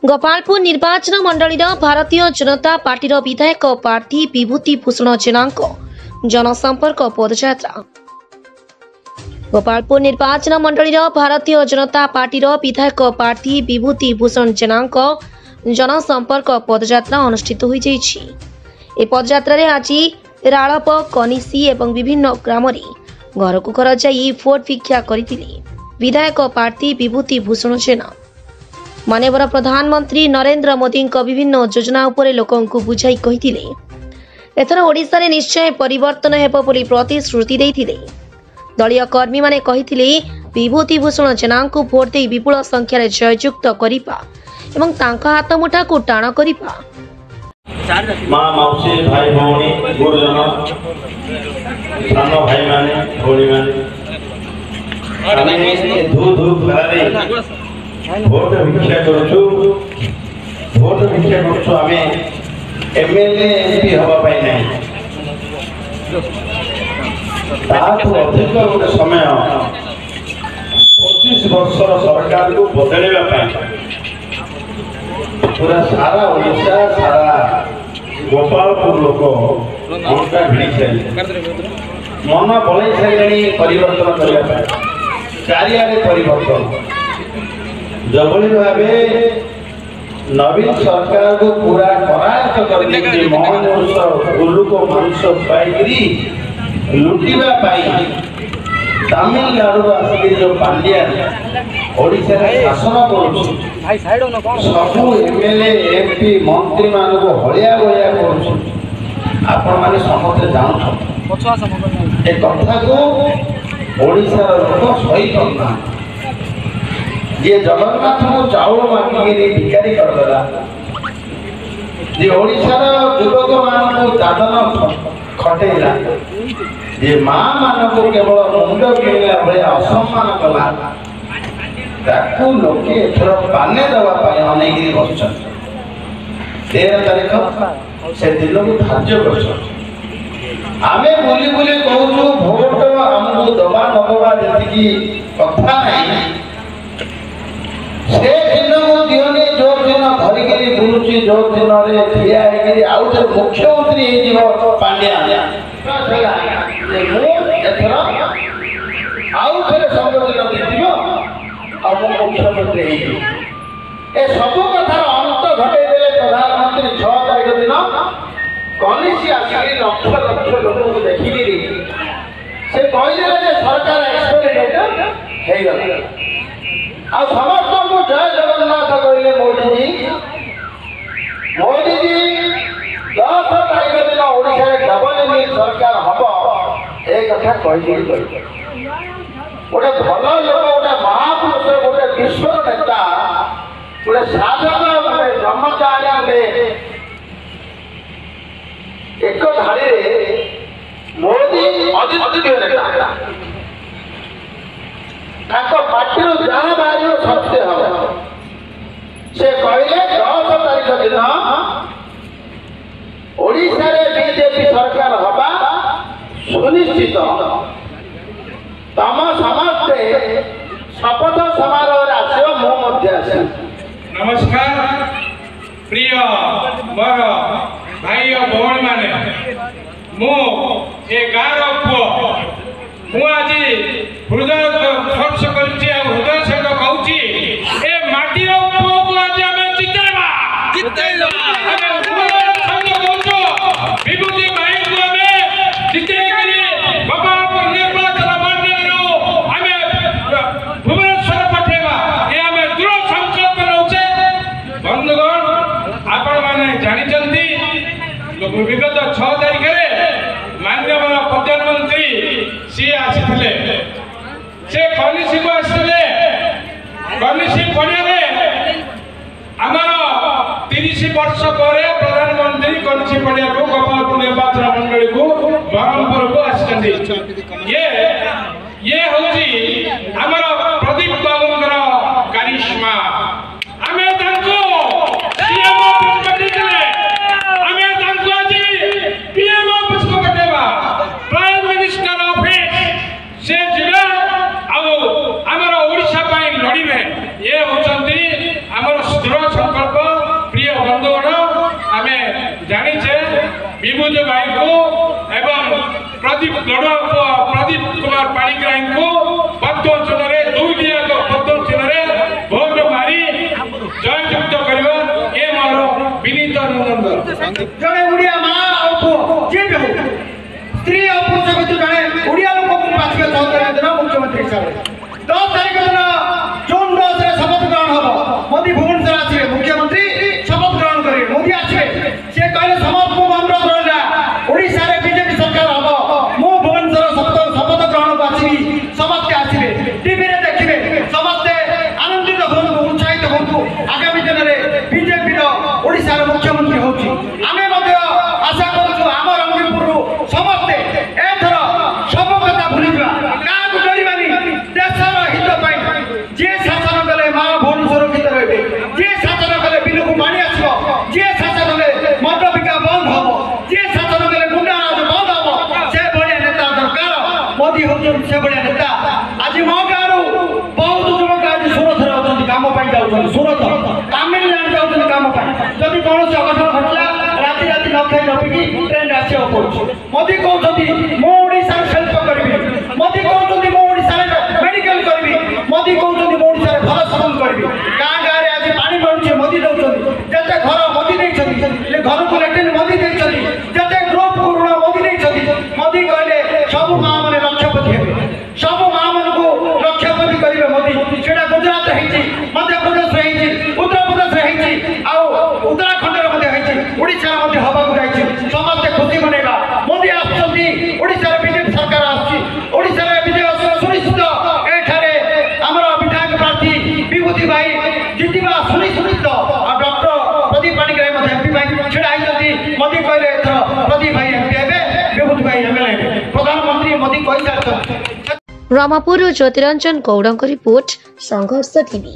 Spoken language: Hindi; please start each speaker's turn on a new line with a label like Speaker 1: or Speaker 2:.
Speaker 1: गोपालपुर निर्वाचन मंडलीर भारतीय जनता पार्टी विधायक प्रार्थी विभूति भूषण जेना जनसंपर्क पदयात्रा। गोपालपुर निर्वाचन मंडलीर भारतीय जनता पार्टी विधायक प्रार्थी विभूति भूषण जेना जनसंपर्क पदयात्रा अनुष्ठित हो जाइछि। ए पदयात्रा आज राळप कनिसी एवं विभिन्न ग्राम घर को घर जाई भोट भिक्षा करथिले विधायक प्रार्थी विभूति भूषण जेना। माननीय प्रधानमंत्री नरेंद्र मोदी विभिन्न योजना उपरे लोकों को बुझाई कहिथिले एथर ओडिशा रे निश्चय परिवर्तन हेबो बोली प्रतिश्रुति देथिले। दलीय कर्मी माने कहिथिले विभूति भूषण जेना को भोट दे विपुल संख्या रे जययुक्त करिपा एवं तांका हाथ मुठा को टाण करिपा।
Speaker 2: मां मौसी भाई भौणी गुरुजन सान भाई माने भौणी माने धू धू खरारे भोट भिक्षा करूछु आमे एमएलए एमपी हवा पाई नहीं ताकू अधिक गोटे समय 25 वर्षर सरकार को बदलैवा पाई पूरा सारा ओडिशा सारा गोपालपुर लोक अंका भिड़ी सारे मन बलई सारे परिवर्तन करने चारिआडे परिवर्तन जबली भावे नवीन सरकार को पूरा करायत करने के मनुष्य उल्लू को मनुष्य पाई लुटिवा पाई तमिलनाडु आसिक जो पांड्या ओडिशा शासन कर सबू एमएलए एमपी मंत्री मान को हलिया गया आपण माने समस्त जान ए कथा को ओडिशा लोक सही करना जे जगन्नाथ को चाउल मांगिकी भिकारी करदेला जे ओडिशार युवक मान को दादन खटेला जे माँ मान को केवल मुंड किणला भाई असम्मान कला ताकू लोके एथर पाने दवा पाए अनेक बस 13 तारीख से दिन को धार्य कर आमे बुली बुली कहूँ भोट आमको दबा नदबा जी कथा नहीं से दिन को दिहनी जो दिन धरिकी बुलुची जो दिन ठिया आउ थे मुख्यमंत्री पांड्या आउ थे संबोधन मुख्यमंत्री ए सब कथार अंत घटेदेले प्रधानमंत्री 6 तारीख दिन कनिसी आसिक लक्ष लक्ष लोक देखिकी से कहले सरकार एक्सपेरिमेंट हो गला आ समस्त को जय जगन्नाथ कहले मोदी जी 10 तारीख दिन ओडिशा डबल इंजिन सरकार हम ए कथा कहली गोटे भल लोक गोटे महापुरुष गोटे विश्व नेता गोटे साधक ब्रह्मचारी एक धाड़ी मोदी अद्वितीय नेता पार्टी जहाँ बाहर सत्य हम से कहले 10 तारीख दिन ओडिशा रे बीजेपी सरकार हवा सुनिश्चित तम समस्ते शपथ समारोह आसो मु
Speaker 3: नमस्कार प्रिय मोर भाई और भौणी माने मु ए गाँव पुओ आज हृदय खर्च कर हृदय सहित कहूँ ए माटीर पुओ को आज आम जितेबा विभूति भाई को आम जितेकरी गोपालपुर निर्वाचन मंडल आम भुवनेश्वर पठेबा ये आम दृढ़ संकल्प नौचे। बंधुगण आपण मैंने जानते विगत 6 तारीख माननीय प्रधानमंत्री सी आसी से कनिसी को आसते कनिसी पड़िया आमर 30 वर्ष पर प्रधानमंत्री कनिसी पड़िया को गोपालपुर निर्वाचन मंडली को ब्रह्मपुर को आसी ये हूँ आमर प्रदीप बाबूर कारिश्मा आम पीएम ऑफिस को कटेबा प्राइम मिनिस्टर ऑफिस से जिला आमर ओडिशा लड़े ये होती विभूति भाई को एवं प्रदीप कुमार पाणिग्राही को पद्म चिन्ह रे दुईटिया को पद्म चिन्ह रे भोट मारी जययुक्त करबा ए मोर विनीत अनुरोध।
Speaker 4: जड़े उड़िया माँ और पुओ जे भी हो स्त्री और पुरुष को जड़े उड़िया लोक को पाछे 14 तारिख दिन मुख्यमंत्री हिसाब 10 तारिख दिन जून 10 रे शपथ ग्रहण हो मोदी भुवनेश्वर आसीबे मुख्यमंत्री शपथ ग्रहण करिवे मोदी आसीबे से कहले समस्त को अनुरोध रहला ओडिसा रे बीजेपी सरकार हबो मु भुवनेश्वर शपथ ग्रहण को आसीबी समस्त आसीबे टीवी रे देखिबे समस्त आनंदित होंतु उत्साहित होंतु आगामी दिन रे बीजेपी रो ओडिसा रे मुख्यमंत्री होची आमे मध्ये आशा करू आम रंगपुर समस्त एथर सब कथा भूली जा का को डरिबानी देशर हित पई जे शासन कले मां भौणी सुरक्षित रहबे जे शासन कले बिलु को पानी आछो जे शासन कले मद बिका बंद हो जे शासन कले गुंडा राज बंद हो से बड़े नेता दरकार मोदी होचन से बड़े नेता आज मो गारू बहुत युवक आज सूरत रे होचन काम पई जाउछन सूरत तमिलनाडु जाउछन काम पई जदि कोन से अघटन घटला राति राति न खाई न पिकी ट्रेन आसे पड़छ मोदी कहउछथि मो ओडिसा शिल्प करबी मोदी कहउछथि मो ओडिसा मेडिकल करबी मोदी कहउछथि मो ओडिसा भल स्कूल करबी गाँ गाँ रे आज पानी मिलुछे मोदी दउछथि जते घर मोदी देइछथि ले घर को लेटिन मोदी देइछथि जते ग्रुप को ऋण मोदी देइछथि मोदी कहले सब मां माने लक्षपति हेबे सब मां मन को लक्षपति करिवे मोदी सेटा गुजरात हेछि मध्य प्रदेश रे हेछि उत्तर प्रदेश रे हेछि आ उत्तराखंड रे मध्ये हेछि ओडिसा रे मध्ये हबा को जाइछि समस्त खुशी मनेबा मोदी आछथि ओडिसा रे बीजेपी सरकार आछि ओडिसा रे विजय सुनिश्चित एठारे हमर विधायक प्रार्थी विभूति भाई जितिबा सुनिश्चित आ डॉक्टर प्रदीप पाणिग्राही मध्ये एमपी भाई छेड़ा आइछथि मोदी कहले एथर प्रदीप भाई एमपी हेबे विभूति भाई एमएलए प्रधानमंत्री मोदी कहि सारछथि।
Speaker 1: रामापुर ज्योतिरंजन गौड़ଙ୍କ रिपोर्ट संघर्ष टीवी।